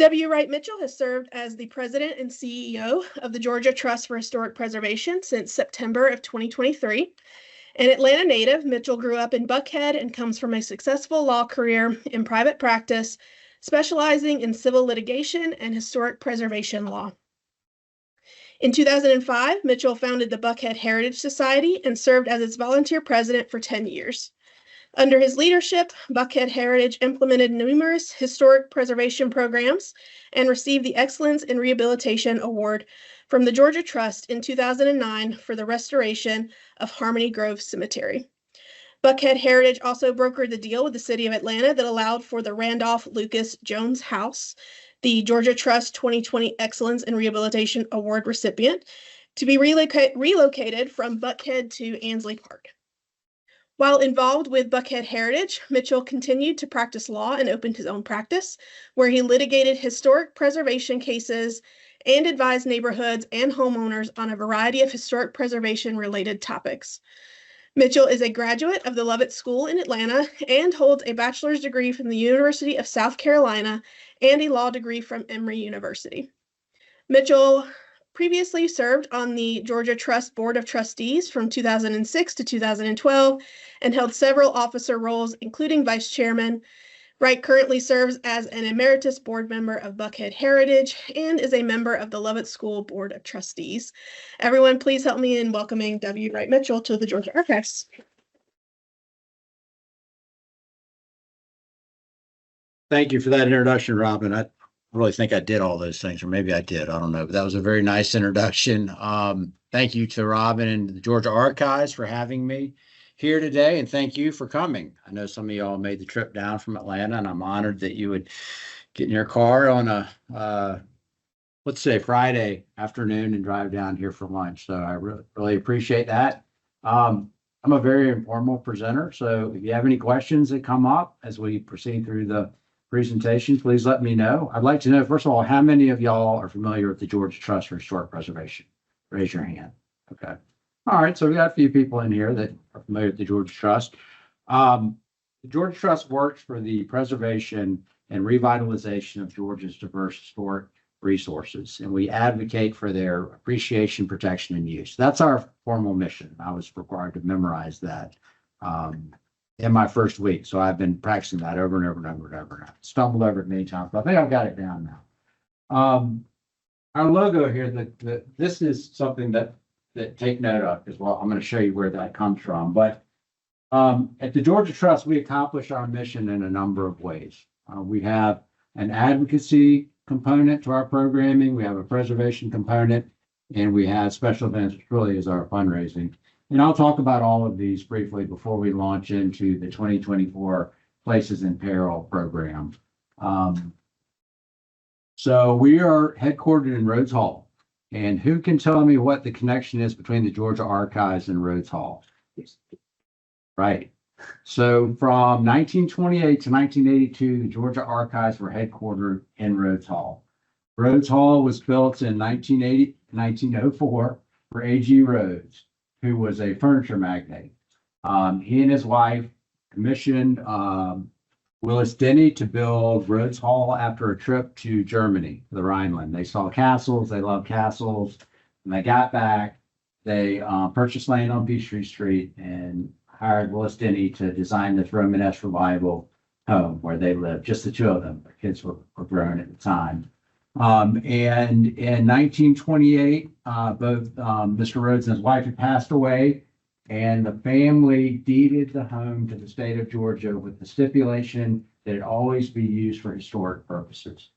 W. Wright Mitchell has served as the president and CEO of the Georgia Trust for Historic Preservation since September of 2023. An Atlanta native, Mitchell grew up in Buckhead and comes from a successful law career in private practice, specializing in civil litigation and historic preservation law. In 2005, Mitchell founded the Buckhead Heritage Society and served as its volunteer president for 10 years. Under his leadership, Buckhead Heritage implemented numerous historic preservation programs and received the Excellence in Rehabilitation Award from the Georgia Trust in 2009 for the restoration of Harmony Grove Cemetery. Buckhead Heritage also brokered the deal with the City of Atlanta that allowed for the Randolph-Lucas-Jones House, the Georgia Trust 2020 Excellence in Rehabilitation Award recipient, to be relocated from Buckhead to Ansley Park. While involved with Buckhead Heritage, Mitchell continued to practice law and opened his own practice, where he litigated historic preservation cases and advised neighborhoods and homeowners on a variety of historic preservation-related topics. Mitchell is a graduate of the Lovett School in Atlanta and holds a bachelor's degree from the University of South Carolina and a law degree from Emory University. Mitchell previously served on the Georgia Trust Board of Trustees from 2006 to 2012 and held several officer roles, including vice chairman. Wright currently serves as an emeritus board member of Buckhead Heritage and is a member of the Lovett School Board of Trustees. Everyone, please help me in welcoming W. Wright Mitchell to the Georgia Archives. Thank you for that introduction, Robin. I really think I did all those things, or maybe I did. I don't know, but that was a very nice introduction. Thank you to Robin and the Georgia Archives for having me here today, and thank you for coming. I know some of y'all made the trip down from Atlanta, and I'm honored that you would get in your car on a, let's say, Friday afternoon and drive down here for lunch. So I really appreciate that. I'm a very informal presenter, so if you have any questions that come up as we proceed through the presentation, please let me know. I'd like to know, first of all, how many of y'all are familiar with the Georgia Trust for Historic Preservation? Raise your hand. Okay. All right, so we got a few people in here that are familiar with the Georgia Trust. The Georgia Trust works for the preservation and revitalization of Georgia's diverse historic resources, and we advocate for their appreciation, protection, and use. That's our formal mission. I was required to memorize that in my first week, so I've been practicing that over and over and over and over. And I've stumbled over it many times, but I think I've got it down now. Our logo here, this is something that take note of as well. I'm going to show you where that comes from. But at the Georgia Trust, we accomplish our mission in a number of ways. We have an advocacy component to our programming. We have a preservation component, and we have special events, which really is our fundraising. And I'll talk about all of these briefly before we launch into the 2024 Places in Peril program. So we are headquartered in Rhodes Hall. And who can tell me what the connection is between the Georgia Archives and Rhodes Hall? Right. So from 1928 to 1982, the Georgia Archives were headquartered in Rhodes Hall. Rhodes Hall was built in 1904 for A.G. Rhodes, who was a furniture magnate. He and his wife commissioned Willis Denny to build Rhodes Hall after a trip to Germany, the Rhineland. They saw castles, they loved castles. When they got back, they purchased land on Peachtree Street and hired Willis Denny to design this Romanesque Revival home where they lived, just the two of them. Their kids were grown at the time. And in 1928, both Mr. Rhodes and his wife had passed away, and the family deeded the home to the state of Georgia with the stipulation that it always be used for historic purposes.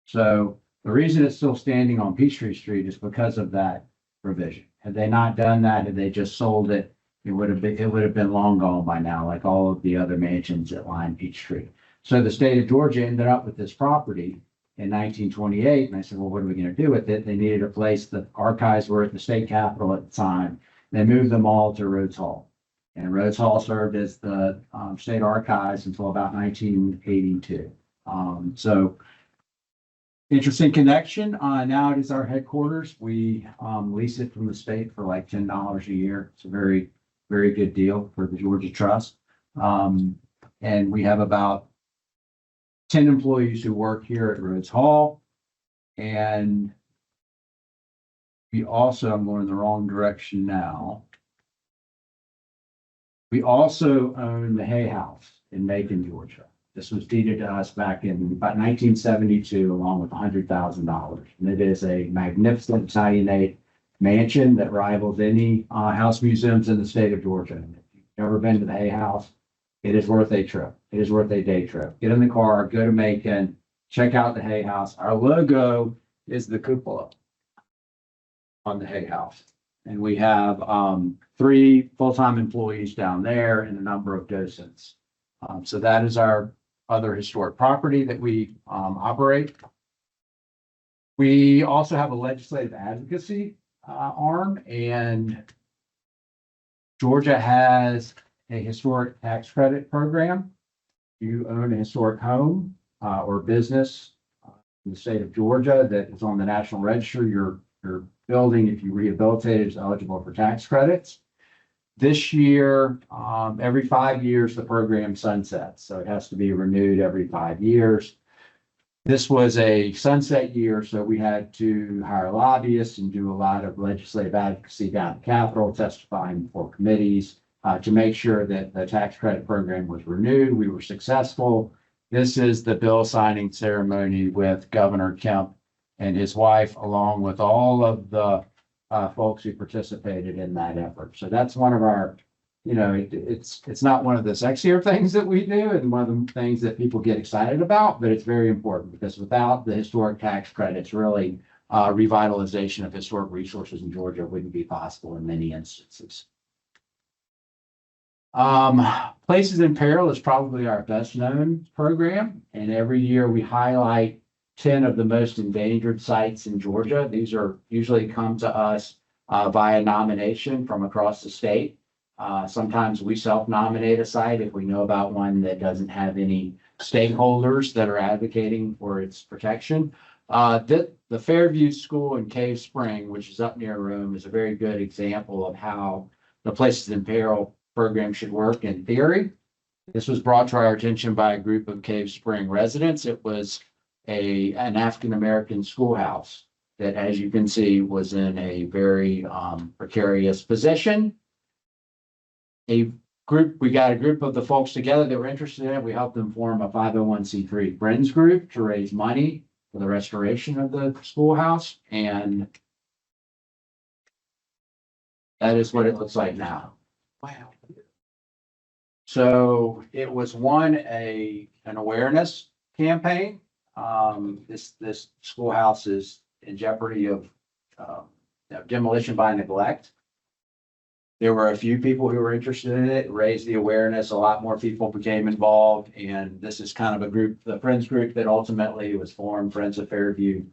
So the reason it's still standing on Peachtree Street is because of that provision. Had they not done that, had they just sold it, it would have been long gone by now, like all of the other mansions that line Peachtree. So the state of Georgia ended up with this property in 1928, and I said, well, what are we going to do with it? They needed a place. The archives were at the state capitol at the time. They moved them all to Rhodes Hall. And Rhodes Hall served as the state archives until about 1982. So interesting connection. Now it is our headquarters. We lease it from the state for like $10 a year. It's a very, very good deal for the Georgia Trust. And we have about 10 employees who work here at Rhodes Hall. And we also, I'm going in the wrong direction now. We also own the Hay House in Macon, Georgia. This was deeded to us back in about 1972, along with $100,000. And it is a magnificent Italianate mansion that rivals any house museums in the state of Georgia. And if you've never been to the Hay House, it is worth a trip. It is worth a day trip. Get in the car, go to Macon, check out the Hay House. Our logo is the cupola on the Hay House. And we have 3 full-time employees down there and a number of docents. So that is our other historic property that we operate. We also have a legislative advocacy arm, and Georgia has a historic tax credit program. You own a historic home or business in the state of Georgia that is on the National Register, your building, if you rehabilitate it, is eligible for tax credits. This year, every 5 years, the program sunsets. So it has to be renewed every 5 years. This was a sunset year, so we had to hire lobbyists and do a lot of legislative advocacy down at the Capitol, testifying before committees to make sure that the tax credit program was renewed. We were successful. This is the bill signing ceremony with Governor Kemp and his wife, along with all of the folks who participated in that effort. So that's one of our, it's not one of the sexier things that we do and one of the things that people get excited about, but it's very important because without the historic tax credits, really revitalization of historic resources in Georgia wouldn't be possible in many instances. Places in Peril is probably our best known program, and every year we highlight 10 of the most endangered sites in Georgia. These are usually come to us via nomination from across the state. Sometimes we self-nominate a site if we know about one that doesn't have any stakeholders that are advocating for its protection. The Fairview School in Cave Spring, which is up near Rome, is a very good example of how the Places in Peril program should work in theory. This was brought to our attention by a group of Cave Spring residents. It was an African-American schoolhouse that, as you can see, was in a very precarious position. We got a group of the folks together that were interested in it. We helped them form a 501c3 Friends group to raise money for the restoration of the schoolhouse. And that is what it looks like now. Wow. So it was an awareness campaign. This schoolhouse is in jeopardy of demolition by neglect. There were a few people who were interested in it, raised the awareness. A lot more people became involved, and this is kind of a group, the Friends group that ultimately was formed, Friends of Fairview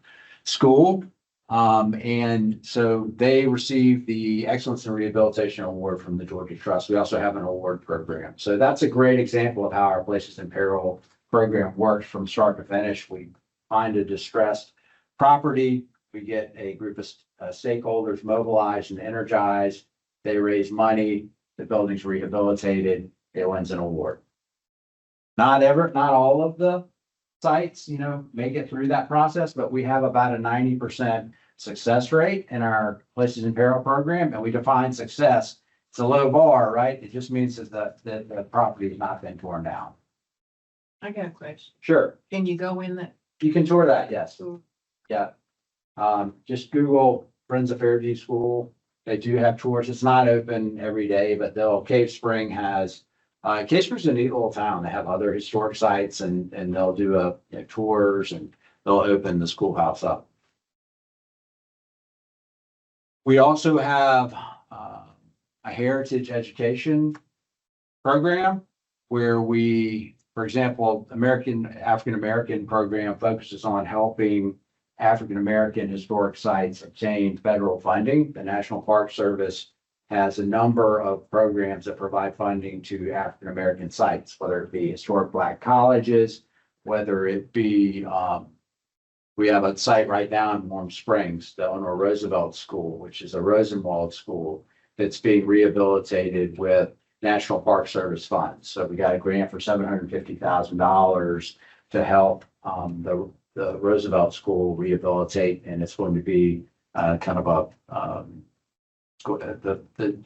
School. And so they received the Excellence in Rehabilitation Award from the Georgia Trust. We also have an award program. So that's a great example of how our Places in Peril program works from start to finish. We find a distressed property. We get a group of stakeholders mobilized and energized. They raise money. The building's rehabilitated. It wins an award. Not all of the sites, make it through that process, but we have about a 90% success rate in our Places in Peril program, and we define success. It's a low bar, right? It just means that the property has not been torn down. I got a question. Sure. Can you go in that? You can tour that, yes. Sure. Yeah. Just Google Friends of Fairview School. They do have tours. It's not open every day, but Cave Spring has, Cave Spring's a neat little town. They have other historic sites and they'll do tours and they'll open the schoolhouse up. We also have a heritage education program where we, for example, African-American program focuses on helping African-American historic sites obtain federal funding. The National Park Service has a number of programs that provide funding to African-American sites, whether it be historic Black colleges, whether it be, we have a site right now in Warm Springs, the Eleanor Roosevelt School, which is a Rosenwald school that's being rehabilitated with National Park Service funds. So we got a grant for $750,000 to help the Roosevelt School rehabilitate, and it's going to be kind of the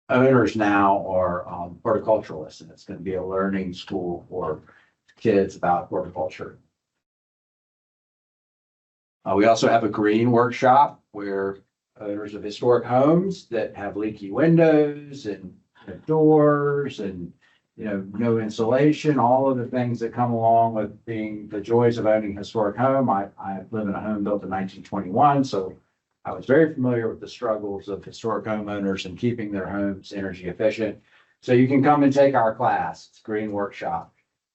owners now are horticulturalists, and it's going to be a learning school for kids about horticulture. We also have a green workshop where owners of historic homes that have leaky windows and doors and no insulation, all of the things that come along with being the joys of owning a historic home. I live in a home built in 1921, so I was very familiar with the struggles of historic homeowners and keeping their homes energy efficient. So you can come and take our class. It's a green workshop.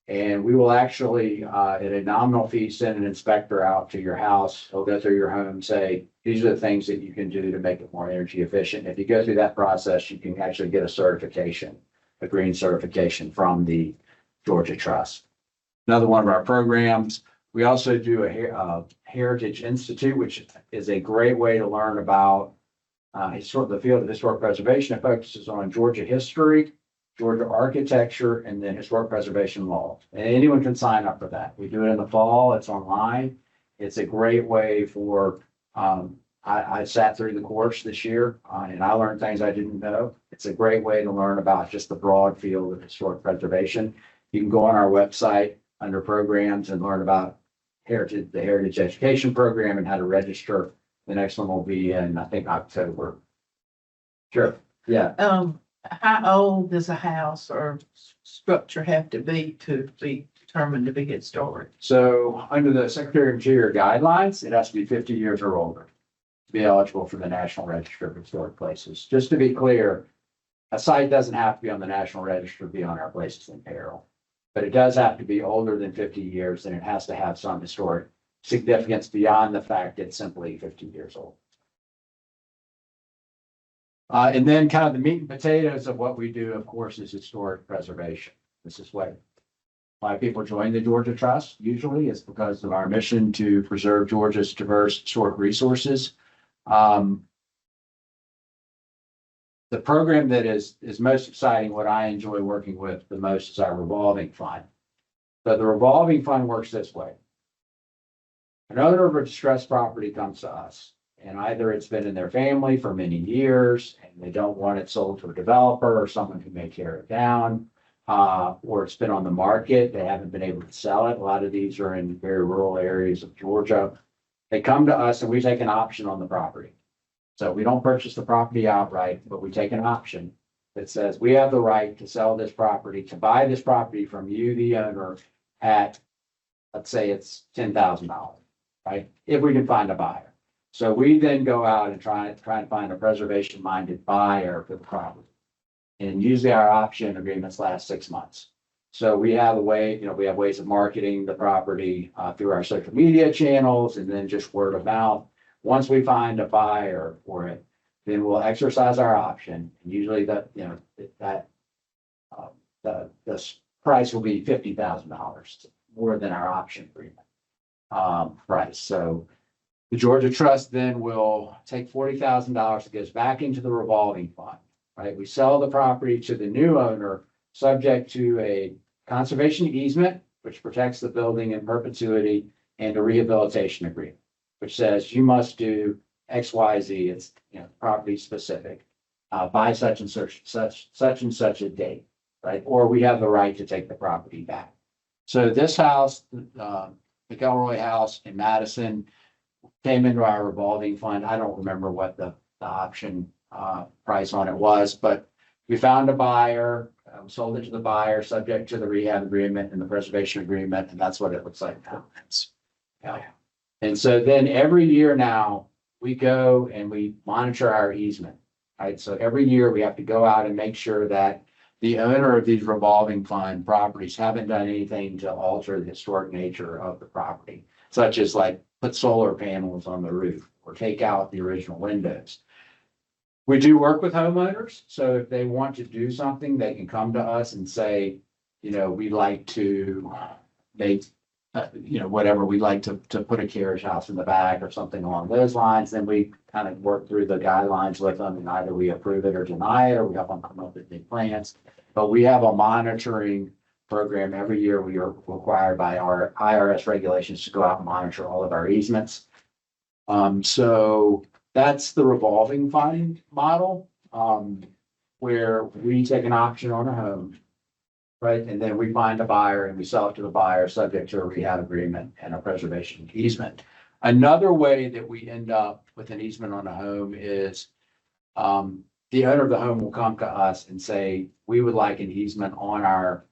And we will actually, at a nominal fee, send an inspector out to your house. He'll go through your home, say, these are the things that you can do to make it more energy efficient. If you go through that process, you can actually get a certification, a green certification from the Georgia Trust. Another one of our programs, we also do a Heritage Institute, which is a great way to learn about the field of historic preservation. It focuses on Georgia history, Georgia architecture, and then historic preservation law. And anyone can sign up for that. We do it in the fall. It's online. It's a great way for, I sat through the course this year and I learned things I didn't know. It's a great way to learn about just the broad field of historic preservation. You can go on our website under programs and learn about the Heritage Education Program and how to register. The next one will be in, I think, October. Sure. Yeah. How old does a house or structure have to be determined to be historic? So under the Secretary of Interior guidelines, it has to be 50 years or older to be eligible for the National Register of Historic Places. Just to be clear, a site doesn't have to be on the National Register to be on our places in peril, but it does have to be older than 50 years, and it has to have some historic significance beyond the fact it's simply 50 years old. And then kind of the meat and potatoes of what we do, of course, is historic preservation. This is why people join the Georgia Trust usually. It's because of our mission to preserve Georgia's diverse historic resources. The program that is most exciting, what I enjoy working with the most, is our revolving fund. So the revolving fund works this way. An owner of a distressed property comes to us, and either it's been in their family for many years and they don't want it sold to a developer or someone who may tear it down, or it's been on the market. They haven't been able to sell it. A lot of these are in very rural areas of Georgia. They come to us and we take an option on the property. So we don't purchase the property outright, but we take an option that says we have the right to sell this property, to buy this property from you, the owner, at, let's say it's $10,000, right? If we can find a buyer. So we then go out and try to find a preservation-minded buyer for the property. And usually our option agreements last 6 months. So we have we have ways of marketing the property through our social media channels and then just word of mouth. Once we find a buyer for it, then we'll exercise our option. And usually the price will be $50,000 more than our option agreement price. So the Georgia Trust then will take $40,000 that goes back into the revolving fund, right? We sell the property to the new owner subject to a conservation easement, which protects the building in perpetuity, and a rehabilitation agreement, which says you must do X, Y, Z. It's property specific by such and such a date, right? Or we have the right to take the property back. So this house, the Kelroy House in Madison, came into our revolving fund. I don't remember what the option price on it was, but we found a buyer, sold it to the buyer, subject to the rehab agreement and the preservation agreement, and that's what it looks like now. And so then every year now, we go and we monitor our easement, right? So every year we have to go out and make sure that the owner of these revolving fund properties haven't done anything to alter the historic nature of the property, such as like put solar panels on the roof or take out the original windows. We do work with homeowners. So if they want to do something, they can come to us and say, we'd like to make, whatever, we'd like to put a carriage house in the back or something along those lines. Then we kind of work through the guidelines with them, and either we approve it or deny it, or we help them come up with new plans. But we have a monitoring program. Every year we are required by our IRS regulations to go out and monitor all of our easements. So that's the revolving fund model, where we take an option on a home, right? And then we find a buyer and we sell it to the buyer, subject to a rehab agreement and a preservation easement. Another way that we end up with an easement on a home is the owner of the home will come to us and say, we would like an easement on our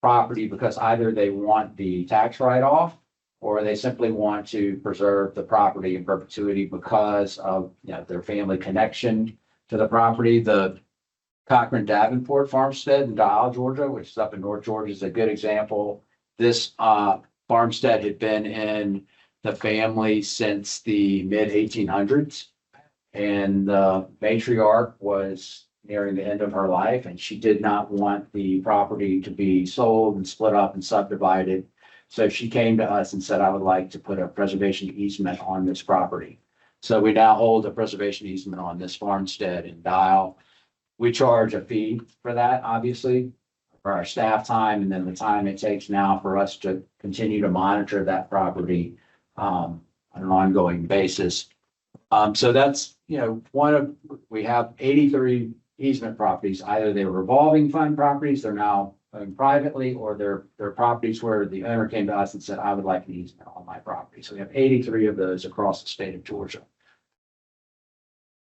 property because either they want the tax write-off or they simply want to preserve the property in perpetuity because of, you know, their family connection to the property. The Cochran Davenport farmstead in Dial, Georgia, which is up in North Georgia, is a good example. This farmstead had been in the family since the mid 1800s. And the matriarch was nearing the end of her life, and she did not want the property to be sold and split up and subdivided. So she came to us and said, I would like to put a preservation easement on this property. So we now hold a preservation easement on this farmstead in Dial. We charge a fee for that, obviously, for our staff time, and then the time it takes now for us to continue to monitor that property on an ongoing basis. So that's, you know, we have 83 easement properties. Either they're revolving fund properties, they're now owned privately, or they're properties where the owner came to us and said, I would like an easement on my property. So we have 83 of those across the state of Georgia.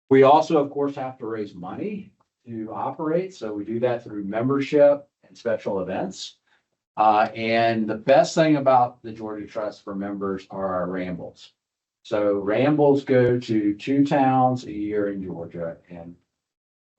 We also, of course, have to raise money to operate. So we do that through membership and special events. And the best thing about the Georgia Trust for members are our rambles. So rambles go to 2 towns a year in Georgia, and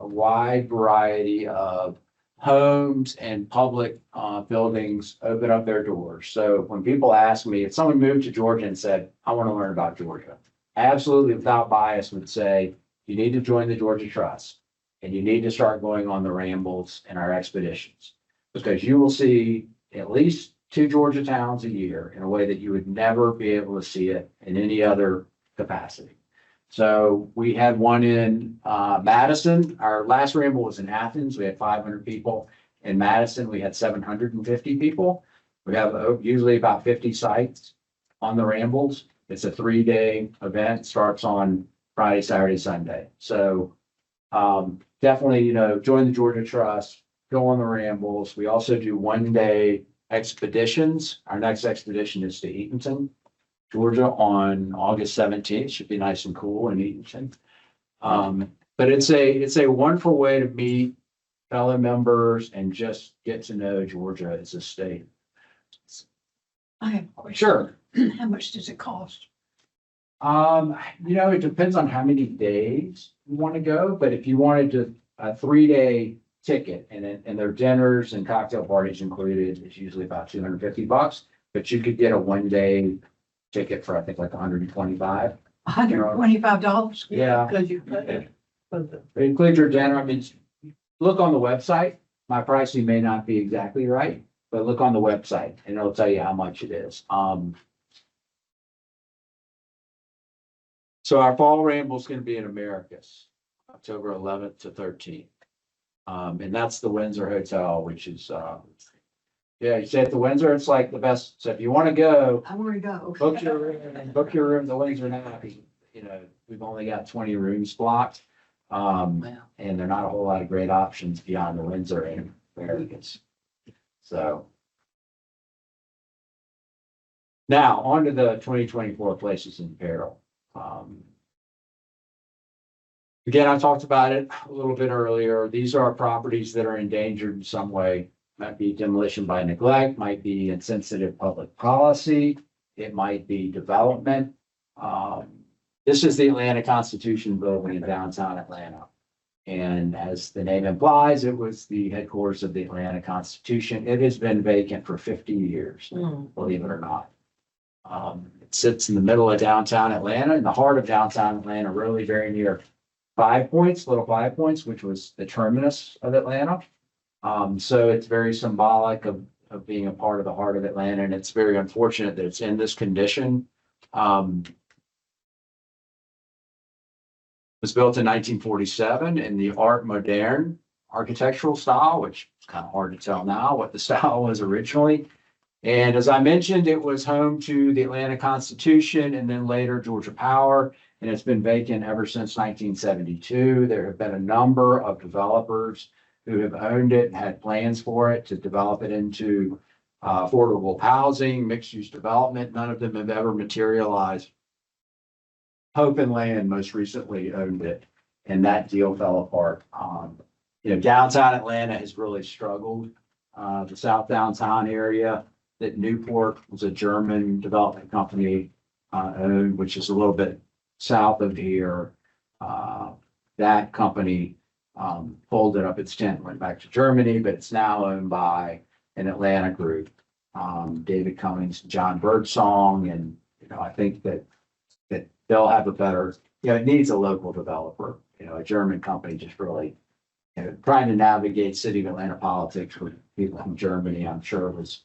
a wide variety of homes and public buildings open up their doors. So when people ask me, if someone moved to Georgia and said, I want to learn about Georgia, absolutely without bias would say, you need to join the Georgia Trust and you need to start going on the rambles and our expeditions, because you will see at least 2 Georgia towns a year in a way that you would never be able to see it in any other capacity. So we had one in Madison. Our last ramble was in Athens. We had 500 people. In Madison, we had 750 people. We have usually about 50 sites on the rambles. It's a 3-day event, starts on Friday, Saturday, Sunday. So definitely, you know, join the Georgia Trust, go on the rambles. We also do 1-day expeditions. Our next expedition is to Eatonton, Georgia on August 17th. Should be nice and cool in Eatonton. But it's a wonderful way to meet fellow members and just get to know Georgia as a state. I have a question. Sure. How much does it cost? You know, it depends on how many days you want to go, but if you wanted to a 3-day ticket and their dinners and cocktail parties included, it's usually about $250, but you could get a 1-day ticket for, I think, like $125. $125? Yeah. Because you pay for the. It includes your dinner. I mean, look on the website. My pricing may not be exactly right, but look on the website and it'll tell you how much it is. So our fall ramble is going to be in Americus, October 11th to 13th. And that's the Windsor Hotel, which is, yeah, you say at the Windsor, it's like the best. So if you want to go, I want to go. book your room at the Windsor now, because, you know, we've only got 20 rooms blocked. And there are not a whole lot of great options beyond the Windsor and Americus. So now on to the 2024 places in peril. Again, I talked about it a little bit earlier. These are properties that are endangered in some way. Might be demolition by neglect, might be insensitive public policy. It might be development. This is the Atlanta Constitution building in downtown Atlanta. And as the name implies, it was the headquarters of the Atlanta Constitution. It has been vacant for 50 years, believe it or not. It sits in the middle of downtown Atlanta, in the heart of downtown Atlanta, really very near Little Five Points, which was the terminus of Atlanta. So it's very symbolic of being a part of the heart of Atlanta, and it's very unfortunate that it's in this condition. It was built in 1947 in the Art Moderne architectural style, which is kind of hard to tell now what the style was originally. And as I mentioned, it was home to the Atlanta Constitution and then later Georgia Power, and it's been vacant ever since 1972. There have been a number of developers who have owned it and had plans for it to develop it into affordable housing, mixed-use development. None of them have ever materialized. Hope and Land most recently owned it, and that deal fell apart. Downtown Atlanta has really struggled. The South Downtown area that Newport was a German development company owned, which is a little bit south of here. That company folded up its tent, went back to Germany, but it's now owned by an Atlanta group, David Cummings, John Birdsong, and I think that they'll have a better. It needs a local developer. A German company just really trying to navigate city of Atlanta politics with people from Germany. I'm sure it was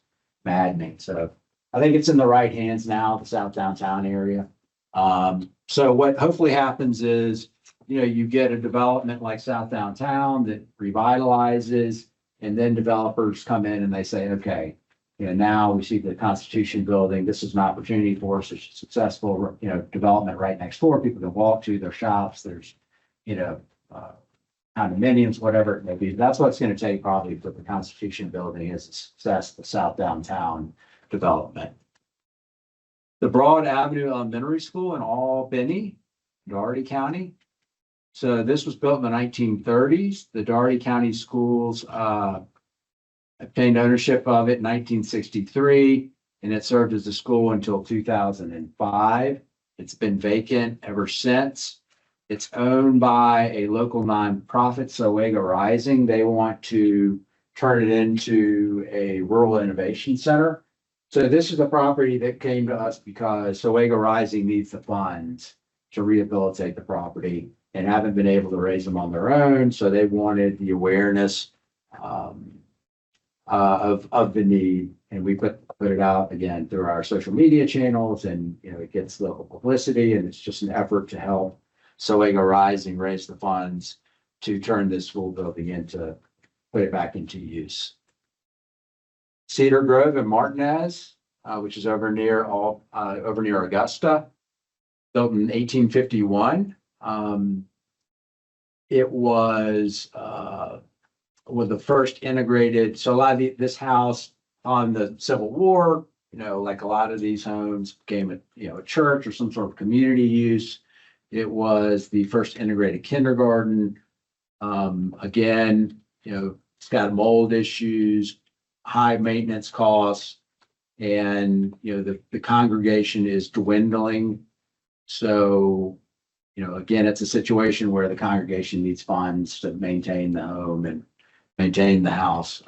maddening. So I think it's in the right hands now, the South Downtown area. So what hopefully happens is, you get a development like South Downtown that revitalizes, and then developers come in and they say, okay, now we see the Constitution building. This is an opportunity for us. It's a successful, development right next door. People can walk to their shops. There's, condominiums, whatever it may be. That's what it's going to take probably for the Constitution building is the success of the South Downtown development. The Broad Avenue Elementary School in Albany, Dougherty County. So this was built in the 1930s. The Dougherty County Schools obtained ownership of it in 1963, and it served as a school until 2005. It's been vacant ever since. It's owned by a local nonprofit, Sowega Rising. They want to turn it into a rural innovation center. So this is a property that came to us because Sowega Rising needs the funds to rehabilitate the property and haven't been able to raise them on their own. So they wanted the awareness of the need. And we put it out again through our social media channels, and it gets local publicity, and it's just an effort to help Sowega Rising raise the funds to turn this school building put it back into use. Cedar Grove in Martinez, which is over near Augusta, built in 1851. It was the first integrated. So a lot of this house on the Civil War, like a lot of these homes became a church or some sort of community use. It was the first integrated kindergarten. Again, it's got mold issues, high maintenance costs, and the congregation is dwindling. So, again, it's a situation where the congregation needs funds to maintain the home and maintain the house,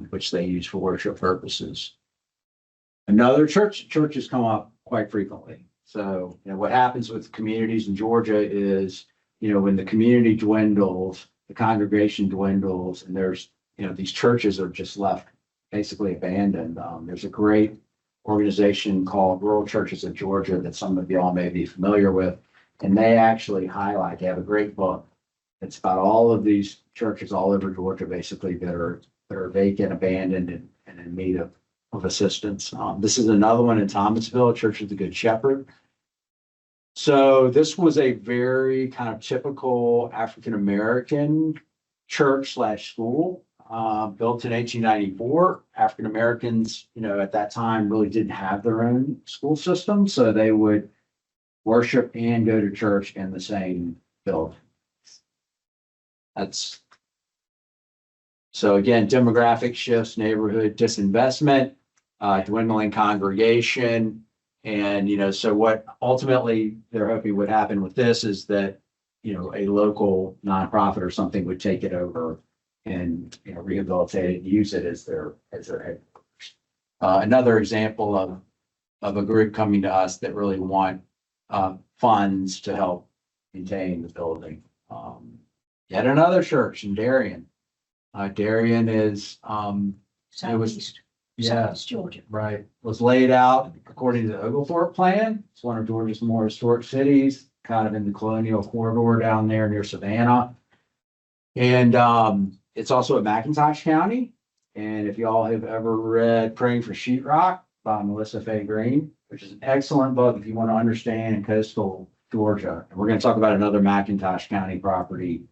which they use for worship purposes. Another churches come up quite frequently. So, what happens with communities in Georgia is, when the community dwindles, the congregation dwindles, and there's, these churches are just left basically abandoned. There's a great organization called Rural Churches of Georgia that some of y'all may be familiar with, and they actually they have a great book. It's about all of these churches all over Georgia, basically that are vacant, abandoned, and in need of assistance. This is another one in Thomasville, Church of the Good Shepherd. So this was a very kind of typical African-American church / school, built in 1894. African-Americans, at that time really didn't have their own school system. So they would worship and go to church in the same building. So again, demographic shifts, neighborhood disinvestment, dwindling congregation. And, so what ultimately they're hoping would happen with this is that, a local nonprofit or something would take it over and, rehabilitate it and use it as their headquarters. Another example of a group coming to us that really want funds to help maintain the building. Yet another church in Darien. Darien is, Southeast Georgia. right, was laid out according to the Oglethorpe plan. It's one of Georgia's more historic cities, kind of in the colonial corridor down there near Savannah. And It's also in McIntosh County. And if y'all have ever read Praying for Sheetrock by Melissa Fay Green, which is an excellent book if you want to understand coastal Georgia. And we're going to talk about another McIntosh County property.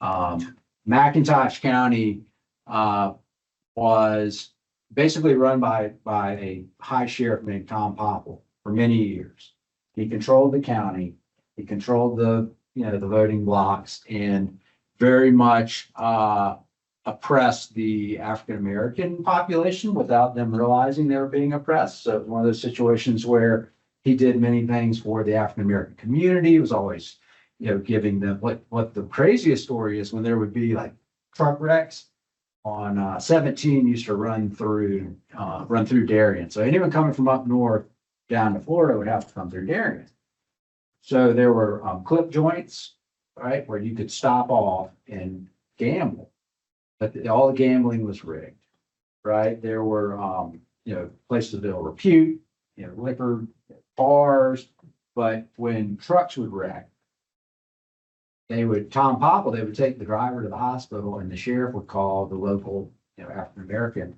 McIntosh County was basically run by a high sheriff named Tom Popple for many years. He controlled the county. He controlled the voting blocks and very much oppressed the African American population without them realizing they were being oppressed. So it was one of those situations where he did many things for the African American community. He was always, giving them what the craziest story is when there would be like truck wrecks on 17 used to run through Darien. So anyone coming from up north down to Florida would have to come through Darien. So there were clip joints, right, where you could stop off and gamble. But all the gambling was rigged, right? There were, places of ill repute, liquor, bars. But when trucks would wreck, Tom Popple, they would take the driver to the hospital and the sheriff would call the local, African-American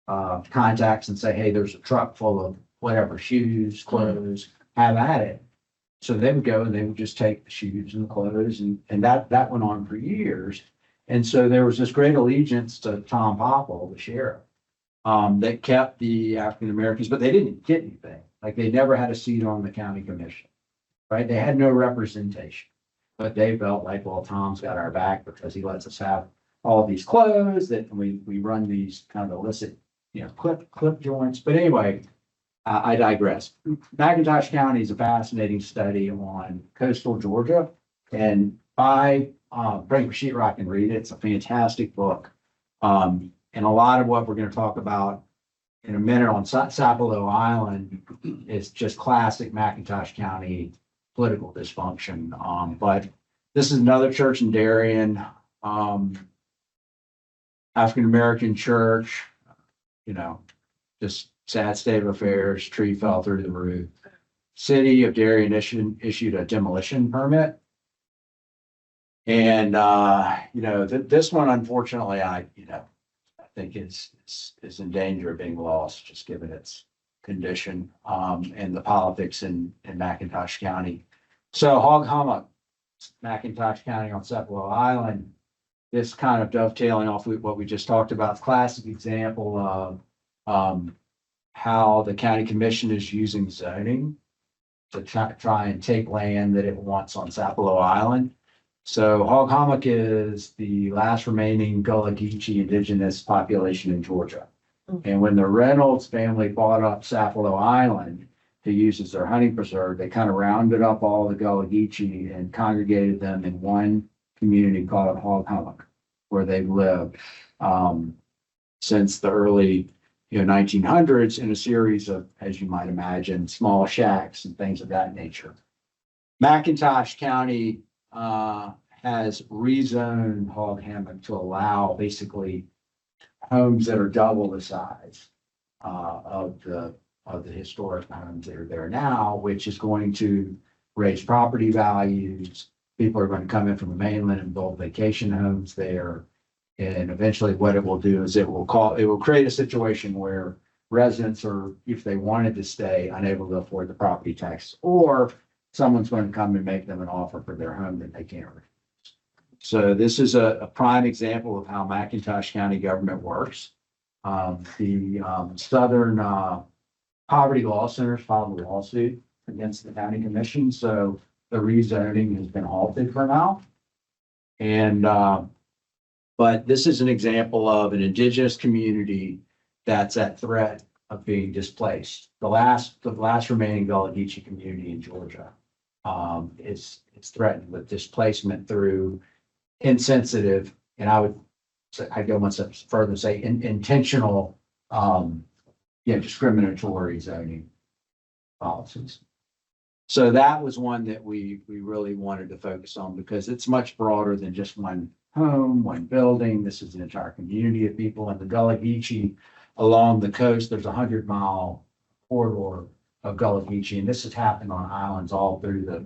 contacts and say, hey, there's a truck full of whatever, shoes, clothes, have at it. So they would go and they would just take the shoes and the clothes and that went on for years. And so there was this great allegiance to Tom Popple, the sheriff, that kept the African Americans, but they didn't get anything. Like they never had a seat on the county commission, right? They had no representation, but they felt like, well, Tom's got our back because he lets us have all these clothes that we run these kind of illicit, clip joints. But anyway, I digress. McIntosh County is a fascinating study on coastal Georgia, and Praying for Sheetrock and read it. It's a fantastic book. And a lot of what we're going to talk about in a minute on Sapelo Island is just classic McIntosh County political dysfunction. But this is another church in Darien, African-American church, just sad state of affairs, tree fell through the roof. City of Darien issued a demolition permit. And, this one, unfortunately, I think is in danger of being lost, just given its condition, and the politics in McIntosh County. So Hog Hummock, McIntosh County on Sapelo Island, this kind of dovetailing off what we just talked about, classic example of how the county commission is using zoning to try and take land that it wants on Sapelo Island. So Hog Hummock is the last remaining Gullah Geechee indigenous population in Georgia. And when the Reynolds family bought up Sapelo Island to use as their hunting preserve, they kind of rounded up all the Gullah Geechee and congregated them in one community called Hog Hummock, where they've lived since the early 1900s in a series of, as you might imagine, small shacks and things of that nature. McIntosh County has rezoned Hog Hummock to allow basically homes that are double the size of the historic homes that are there now, which is going to raise property values. People are going to come in from the mainland and build vacation homes there. And eventually what it will do is it will create a situation where residents are, if they wanted to stay, unable to afford the property tax, or someone's going to come and make them an offer for their home that they can't refuse. So this is a prime example of how McIntosh County government works. The Southern Poverty Law Center filed a lawsuit against the county commission. So the rezoning has been halted for now. And, but this is an example of an indigenous community that's at threat of being displaced. The last remaining Gullah Geechee community in Georgia is threatened with displacement through insensitive, and I'd go one step further and say intentional, discriminatory zoning policies. So that was one that we really wanted to focus on because it's much broader than just one home, one building. This is an entire community of people. And the Gullah Geechee along the coast, there's a 100-mile corridor of Gullah Geechee, and this has happened on islands all through the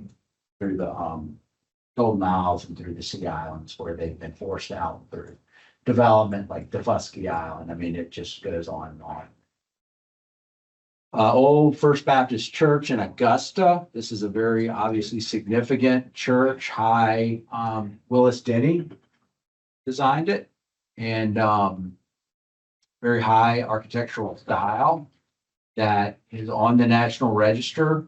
Golden Isles and through the Sea Islands where they've been forced out through development like the Fusky Island. I mean, it just goes on and on. Old First Baptist Church in Augusta. This is a very obviously significant church. Willis Denny designed it, and very high architectural style that is on the National Register,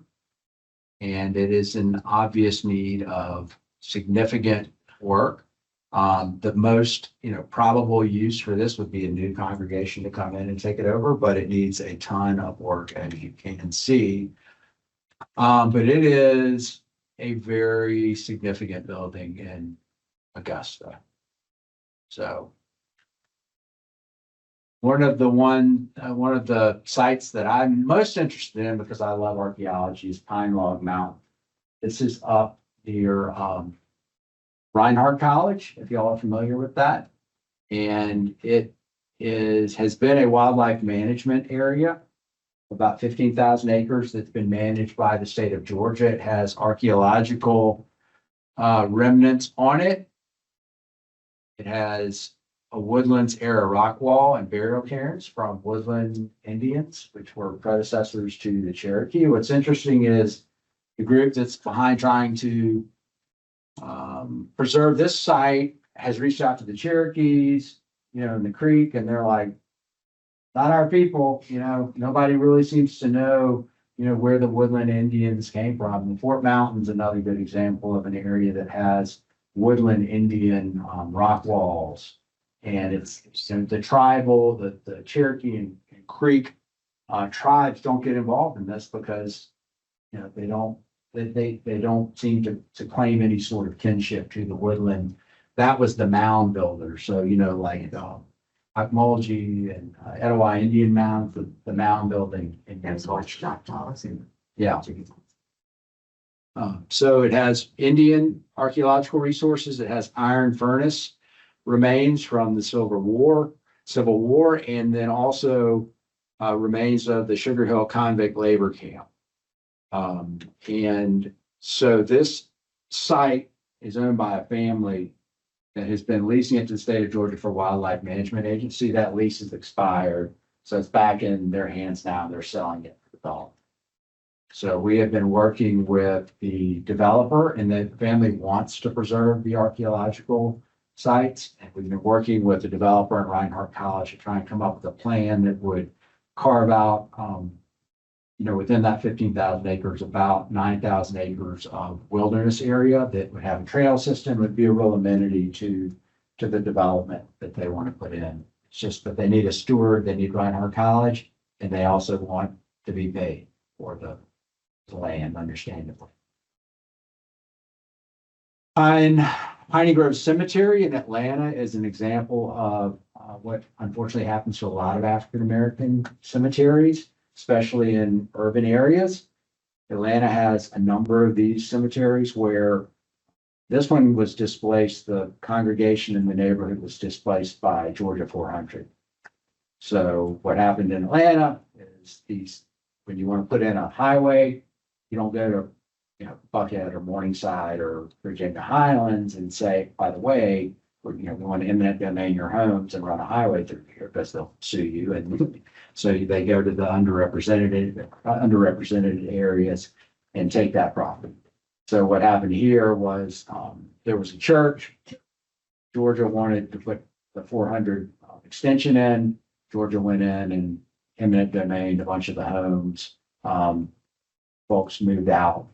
and it is in obvious need of significant work. The most, probable use for this would be a new congregation to come in and take it over, but it needs a ton of work, as you can see. But it is a very significant building in Augusta. So one of the sites that I'm most interested in, because I love archaeology, is Pine Log Mountain. This is up near Reinhardt College, if y'all are familiar with that. And it has been a wildlife management area, about 15,000 acres that's been managed by the state of Georgia. It has archaeological remnants on it. It has a woodlands era rock wall and burial cairns from woodland Indians, which were predecessors to the Cherokee. What's interesting is the group that's behind trying to preserve this site has reached out to the Cherokees, in the creek, and they're like, not our people, nobody really seems to know, where the woodland Indians came from. The Fort Mountain's another good example of an area that has woodland Indian rock walls. And it's the tribal, the Cherokee and Creek tribes don't get involved in this because, they don't seem to claim any sort of kinship to the woodland. That was the mound builder. So, like Akmolji and Etowah Indian mounds, the mound building. There's large Choctaws in. Yeah. So it has Indian archaeological resources. It has iron furnace remains from the Civil War, and then also remains of the Sugar Hill convict labor camp. And so this site is owned by a family that has been leasing it to the state of Georgia for Wildlife Management Agency. That lease is expired, so it's back in their hands now. They're selling it for development. So we have been working with the developer, and the family wants to preserve the archaeological sites. And we've been working with the developer and Reinhardt College to try and come up with a plan that would carve out, within that 15,000 acres, about 9,000 acres of wilderness area that would have a trail system, would be a real amenity to the development that they want to put in. It's just that they need a steward, they need Reinhardt College, and they also want to be paid for the land, understandably. Piney Grove Cemetery in Atlanta is an example of what unfortunately happens to a lot of African-American cemeteries, especially in urban areas. Atlanta has a number of these cemeteries where this one was displaced, the congregation in the neighborhood was displaced by Georgia 400. So what happened in Atlanta is when you want to put in a highway, you don't go to Buckhead or Morningside or Virginia Highlands and say, by the way, we want to eminent domain your homes and run a highway through here because they'll sue you. And so they go to the underrepresented areas and take that property. So what happened here was there was a church. Georgia wanted to put the 400 extension in. Georgia went in and eminent domained a bunch of the homes. Folks moved out.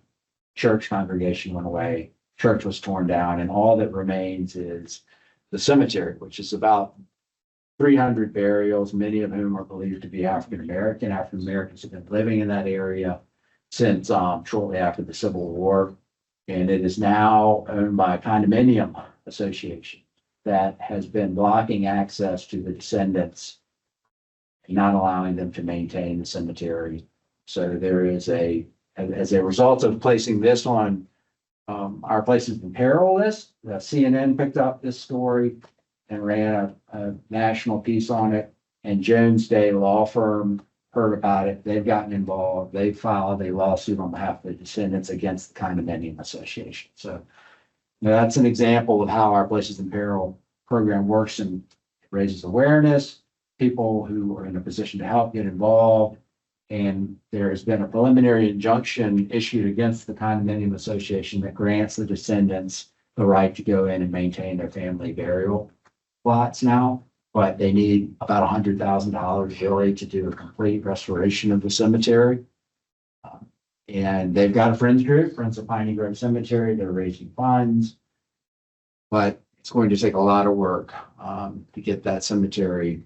Church congregation went away. Church was torn down, and all that remains is the cemetery, which is about 300 burials, many of whom are believed to be African American. African Americans have been living in that area since shortly after the Civil War, and it is now owned by a condominium association that has been blocking access to the descendants, not allowing them to maintain the cemetery. So there is as a result of placing this on our Places in Peril list, the CNN picked up this story and ran a national piece on it, and Jones Day law firm heard about it. They've gotten involved. They filed a lawsuit on behalf of the descendants against the condominium association. So that's an example of how our Places in Peril program works in raises awareness. People who are in a position to help get involved. And there has been a preliminary injunction issued against the condominium association that grants the descendants the right to go in and maintain their family burial plots now. But they need about $100,000 really to do a complete restoration of the cemetery. And they've got a friends group, Friends of Piney Grove Cemetery. They're raising funds. But it's going to take a lot of work to get that cemetery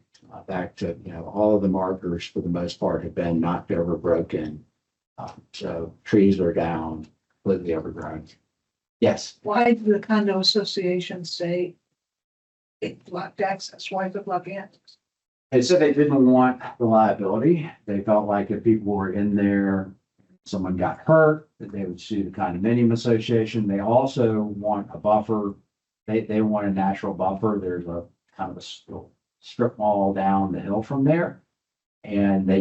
back to, all of the markers for the most part have been knocked over, broken. So trees are down, completely overgrown. Yes. Why do the condo association say it blocked access? Why is it blocking access? They said they didn't want the liability. They felt like if people were in there, someone got hurt, that they would sue the condominium association. They also want a buffer. They want a natural buffer. There's a kind of a strip mall down the hill from there. And they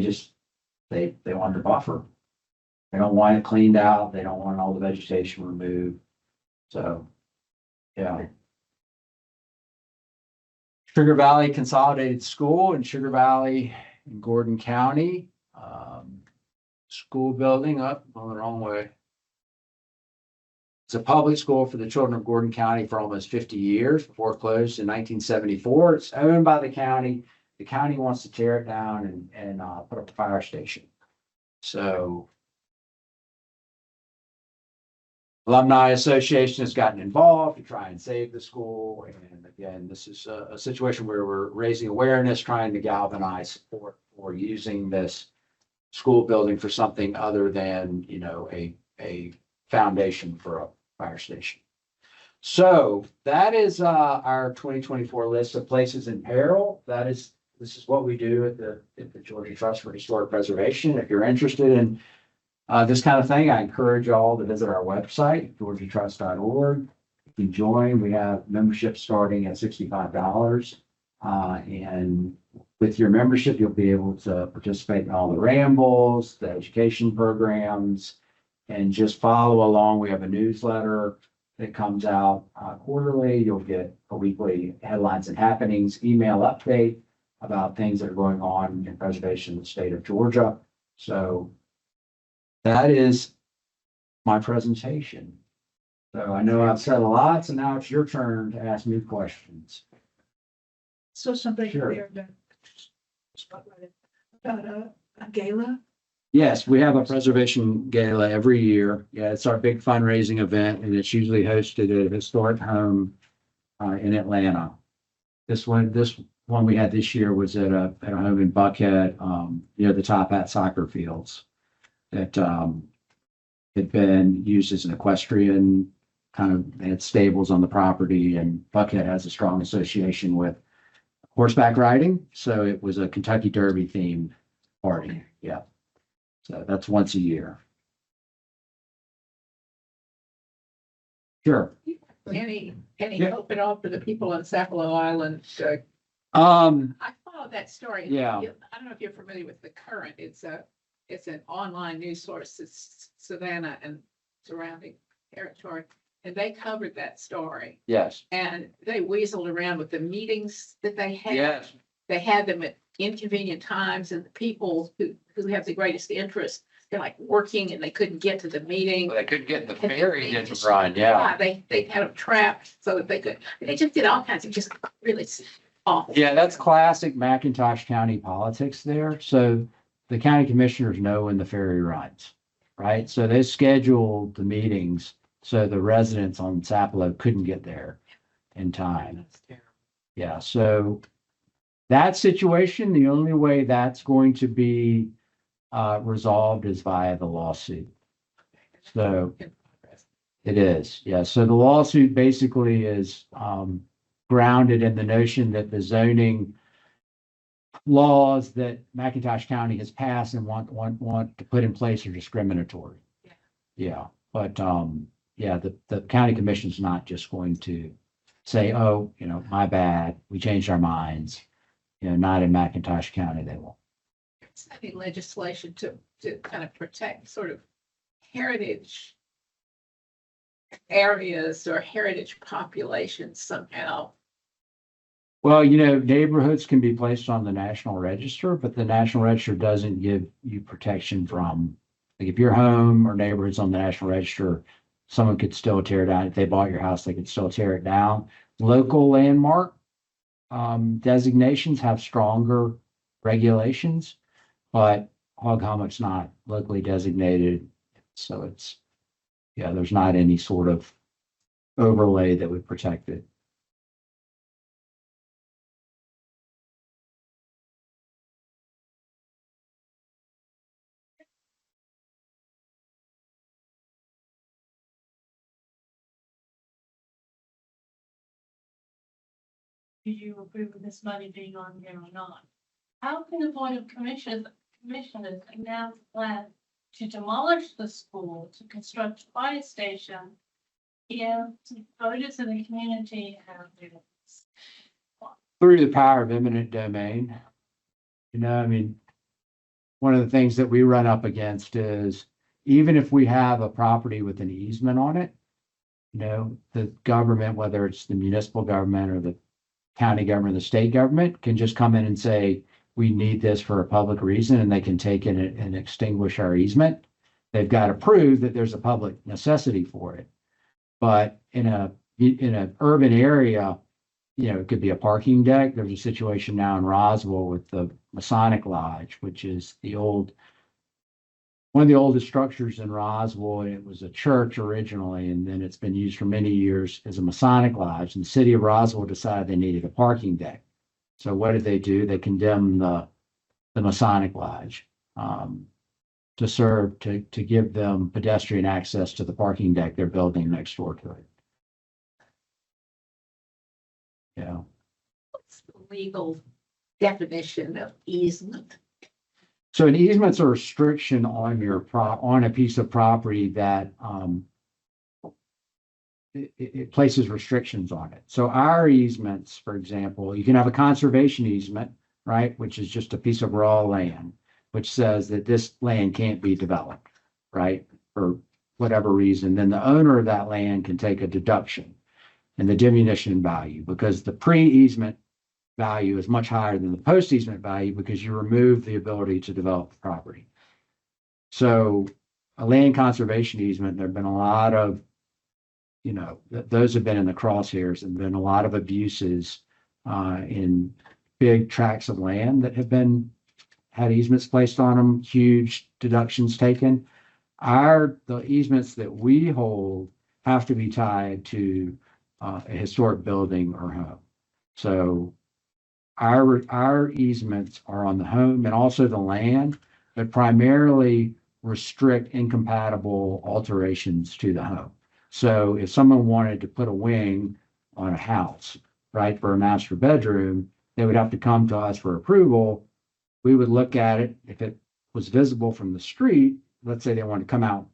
want the buffer. They don't want it cleaned out. They don't want all the vegetation removed. So, yeah. Sugar Valley Consolidated School in Sugar Valley in Gordon County. School building up on the wrong way. It's a public school for the children of Gordon County for almost 50 years before it closed in 1974. It's owned by the county. The county wants to tear it down and put up a fire station. So Alumni Association has gotten involved to try and save the school. And again, this is a situation where we're raising awareness, trying to galvanize support for using this school building for something other than, a foundation for a fire station. So that is our 2024 list of places in peril. This is what we do at the Georgia Trust for Historic Preservation. If you're interested in this kind of thing, I encourage you all to visit our website, georgiatrust.org. You can join. We have membership starting at $65. And with your membership, you'll be able to participate in all the rambles, the education programs, and just follow along. We have a newsletter that comes out quarterly. You'll get a weekly headlines and happenings, email update about things that are going on in preservation in the state of Georgia. So that is my presentation. So I know I've said a lot, so now it's your turn to ask me questions. So something Sure. there that about a gala. Yes, we have a preservation gala every year. Yeah, it's our big fundraising event, and it's usually hosted at a historic home in Atlanta. This one we had this year was at a home in Buckhead, near the Top Hat soccer fields. That had been used as an equestrian they had stables on the property, and Buckhead has a strong association with horseback riding. So it was a Kentucky Derby themed party. Yeah. So that's once a year. Sure. Any Yeah. hope at all for the people on Sapelo Island? I followed that story. Yeah. I don't know if you're familiar with the Current. It's an online news source. It's Savannah and surrounding territory. And they covered that story, Yes. and they weaseled around with the meetings that they had. Yes. They had them at inconvenient times, and the people who have the greatest interest, they're like working and they couldn't get to the meeting. Well, they couldn't get the ferry to run. Yeah. They had them trapped so that they just did all kinds of just really awful. Yeah, that's classic McIntosh County politics there. So the county commissioners know when the ferry runs, right? So they scheduled the meetings so the residents on Sapelo couldn't get there in time. That's terrible. Yeah, so that situation, the only way that's going to be resolved is via the lawsuit. So it is, yeah. So the lawsuit basically is grounded in the notion that the zoning laws that McIntosh County has passed and want to put in place are discriminatory. Yeah, but yeah, the county commission is not just going to say, oh, my bad, we changed our minds. Not in McIntosh County, they won't. It's any legislation to kind of protect sort of heritage areas or heritage populations somehow. Well, neighborhoods can be placed on the National Register, but the National Register doesn't give you protection from, like if your home or neighborhood's on the National Register, someone could still tear it down. If they bought your house, they could still tear it down. Local landmark designations have stronger regulations, but Hog Helmet's not locally designated. So there's not any sort of overlay that would protect it. Do you approve of this money being on here or not? How can the Board of Commissioners announce plan to demolish the school to construct a fire station if voters in the community have their Through the power of eminent domain. One of the things that we run up against is even if we have a property with an easement on it, the government, whether it's the municipal government or the county government, the state government can just come in and say, we need this for a public reason, and they can take it and extinguish our easement. They've got to prove that there's a public necessity for it. But in an urban area, it could be a parking deck. There's a situation now in Roswell with the Masonic Lodge, which is one of the oldest structures in Roswell. And it was a church originally, and then it's been used for many years as a Masonic Lodge. And the city of Roswell decided they needed a parking deck. So what did they do? They condemned the Masonic Lodge to give them pedestrian access to the parking deck they're building next door to it. Yeah. What's the legal definition of easement? So an easement's a restriction on on a piece of property that it places restrictions on it. So our easements, for example, you can have a conservation easement, right, which is just a piece of raw land, which says that this land can't be developed, right, for whatever reason. Then the owner of that land can take a deduction in the diminution value, because the pre-easement value is much higher than the post-easement value because you remove the ability to develop the property. So a land conservation easement, there have been a lot of, those have been in the crosshairs and been a lot of abuses in big tracts of land that have had easements placed on them, huge deductions taken. The easements that we hold have to be tied to a historic building or home. So our easements are on the home and also the land, but primarily restrict incompatible alterations to the home. So if someone wanted to put a wing on a house, right, for a master bedroom, they would have to come to us for approval. We would look at it. If it was visible from the street, let's say they want to come out,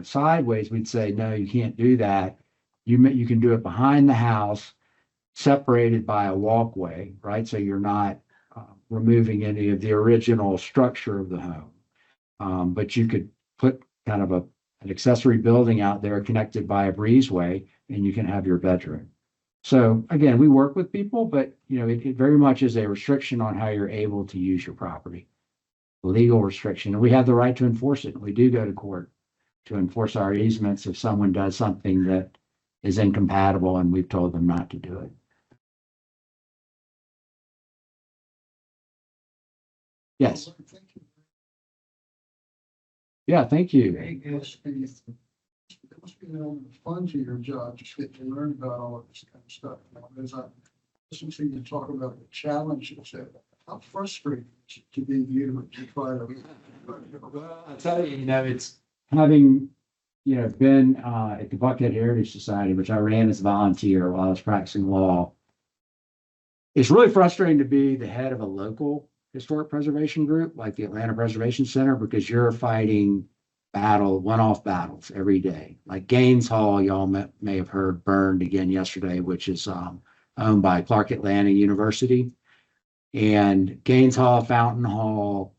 sideways, we'd say, no, you can't do that. You can do it behind the house, separated by a walkway, right? So you're not removing any of the original structure of the home. But you could put kind of an accessory building out there connected by a breezeway, and you can have your bedroom. So again, we work with people, but it very much is a restriction on how you're able to use your property, legal restriction, and we have the right to enforce it. We do go to court to enforce our easements if someone does something that is incompatible and we've told them not to do it. Yes. Yeah, thank you. It must be fun to your job, just get to learn about all of this kind of stuff. As I listen to you talk about the challenges, how frustrating is it to be you to try to. Well, I'll tell you, it's having, been at the Buckhead Heritage Society, which I ran as a volunteer while I was practicing law. It's really frustrating to be the head of a local historic preservation group like the Atlanta Preservation Center, because you're fighting one-off battles every day. Like Gaines Hall, y'all may have heard burned again yesterday, which is owned by Clark Atlanta University. And Gaines Hall, Fountain Hall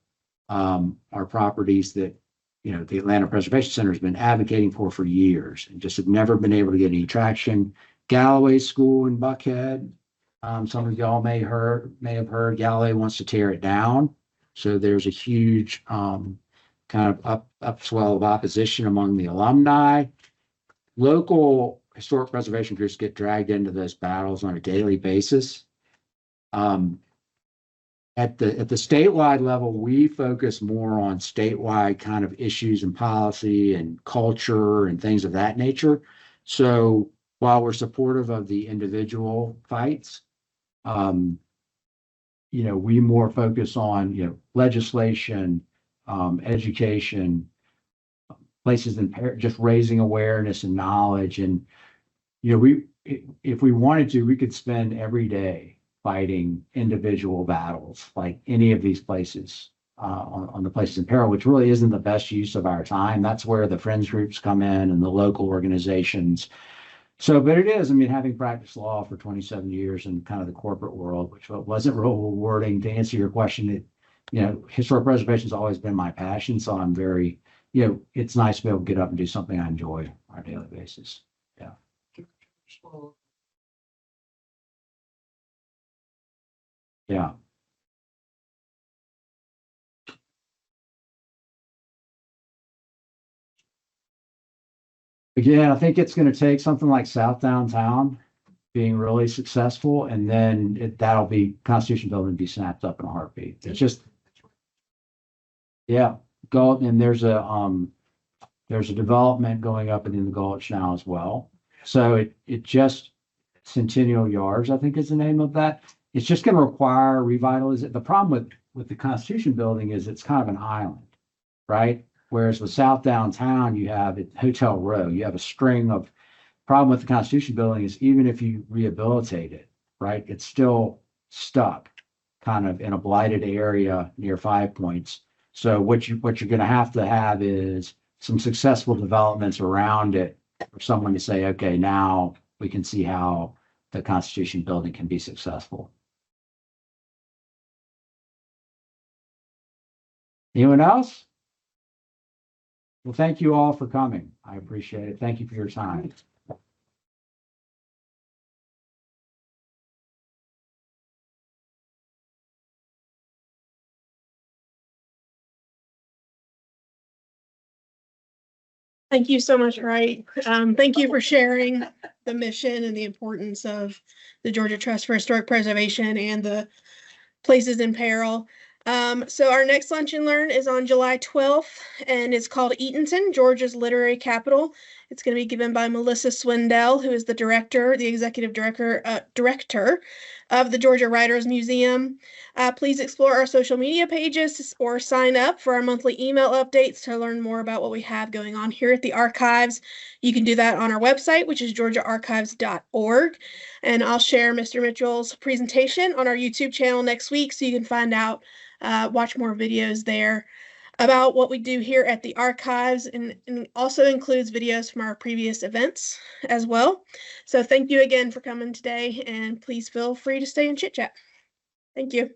are properties that, the Atlanta Preservation Center has been advocating for years and just have never been able to get any traction. Galloway School in Buckhead, Some of y'all may have heard Galloway wants to tear it down. So there's a huge kind of upswell of opposition among the alumni. Local historic preservation groups get dragged into those battles on a daily basis. At the statewide level, we focus more on statewide kind of issues and policy and culture and things of that nature. So while we're supportive of the individual fights, we more focus on, legislation, education, places in just raising awareness and knowledge. And, if we wanted to, we could spend every day fighting individual battles, like any of these places, on the places in peril, which really isn't the best use of our time. That's where the friends groups come in and the local organizations. So, but it is, having practiced law for 27 years in kind of the corporate world, which wasn't real rewarding, to answer your question, historic preservation has always been my passion. So I'm very, it's nice to be able to get up and do something I enjoy on a daily basis. Yeah. Yeah. Again, I think it's going to take something like South Downtown being really successful, and then that'll be Constitution Building be snapped up in a heartbeat. It's just, yeah, go, and there's a development going up in the Gulch now as well. So it just, Centennial Yards, I think is the name of that. It's just going to require revitalization. The problem with the Constitution Building is it's kind of an island, right? Whereas with South Downtown, you have Hotel Row. You have a string of, problem with the Constitution Building is even if you rehabilitate it, right, it's still stuck kind of in a blighted area near 5 Points. So what you're going to have is some successful developments around it for someone to say, okay, now we can see how the Constitution Building can be successful. Anyone else? Well, thank you all for coming. I appreciate it. Thank you for your time. Thank you so much, Wright. Thank you for sharing the mission and the importance of the Georgia Trust for Historic Preservation and the places in peril. So our next Lunch and Learn is on July 12th, and it's called Eatonton, Georgia's Literary Capital. It's going to be given by Melissa Swindell, who is the executive director of the Georgia Writers Museum. Please explore our social media pages or sign up for our monthly email updates to learn more about what we have going on here at the archives. You can do that on our website, which is georgiaarchives.org. And I'll share Mr. Mitchell's presentation on our YouTube channel next week, so you can find out, watch more videos there about what we do here at the archives, and also includes videos from our previous events as well. So thank you again for coming today, and please feel free to stay and chit chat. Thank you.